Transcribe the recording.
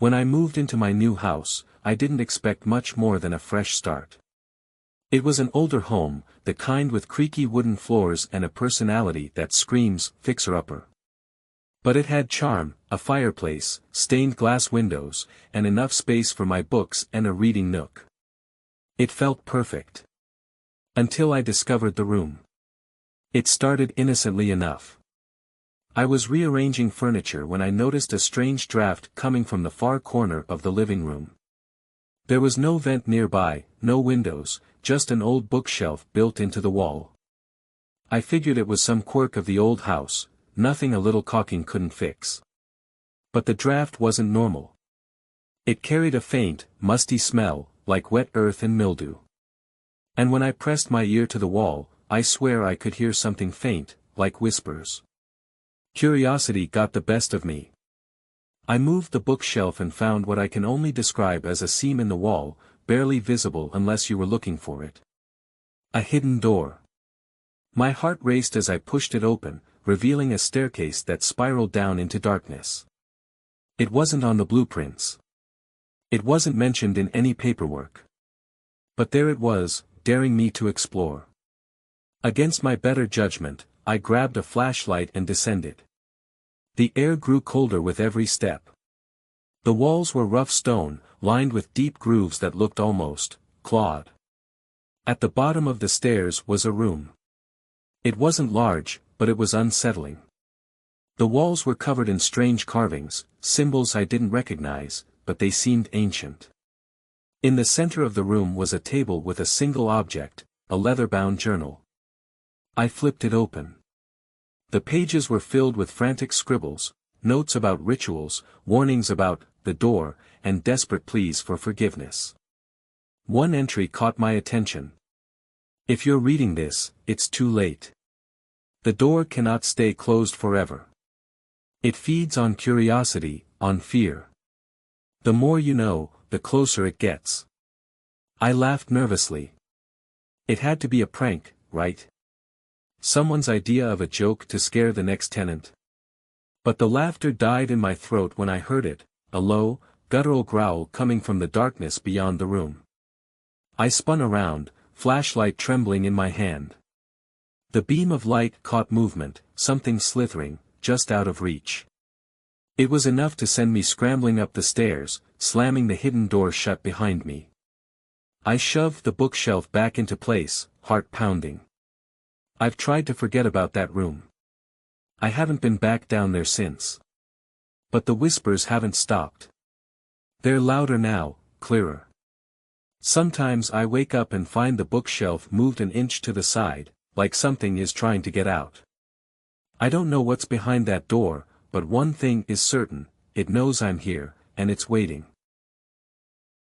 When I moved into my new house, I didn't expect much more than a fresh start. It was an older home, the kind with creaky wooden floors and a personality that screams, fixer-upper. But it had charm, a fireplace, stained glass windows, and enough space for my books and a reading nook. It felt perfect. Until I discovered the room. It started innocently enough. I was rearranging furniture when I noticed a strange draft coming from the far corner of the living room. There was no vent nearby, no windows, just an old bookshelf built into the wall. I figured it was some quirk of the old house, nothing a little caulking couldn't fix. But the draft wasn't normal. It carried a faint, musty smell, like wet earth and mildew. And when I pressed my ear to the wall, I swear I could hear something faint, like whispers. Curiosity got the best of me. I moved the bookshelf and found what I can only describe as a seam in the wall, barely visible unless you were looking for it. A hidden door. My heart raced as I pushed it open, revealing a staircase that spiraled down into darkness. It wasn't on the blueprints. It wasn't mentioned in any paperwork. But there it was, daring me to explore. Against my better judgment, I grabbed a flashlight and descended. The air grew colder with every step. The walls were rough stone, lined with deep grooves that looked almost clawed. At the bottom of the stairs was a room. It wasn't large, but it was unsettling. The walls were covered in strange carvings, symbols I didn't recognize, but they seemed ancient. In the center of the room was a table with a single object, a leather-bound journal. I flipped it open. The pages were filled with frantic scribbles, notes about rituals, warnings about the door, and desperate pleas for forgiveness. One entry caught my attention. If you're reading this, it's too late. The door cannot stay closed forever. It feeds on curiosity, on fear. The more you know, the closer it gets. I laughed nervously. It had to be a prank, right? Someone's idea of a joke to scare the next tenant. But the laughter died in my throat when I heard it, a low, guttural growl coming from the darkness beyond the room. I spun around, flashlight trembling in my hand. The beam of light caught movement, something slithering, just out of reach. It was enough to send me scrambling up the stairs, slamming the hidden door shut behind me. I shoved the bookshelf back into place, heart pounding. I've tried to forget about that room. I haven't been back down there since. But the whispers haven't stopped. They're louder now, clearer. Sometimes I wake up and find the bookshelf moved an inch to the side, like something is trying to get out. I don't know what's behind that door, but one thing is certain, it knows I'm here, and it's waiting.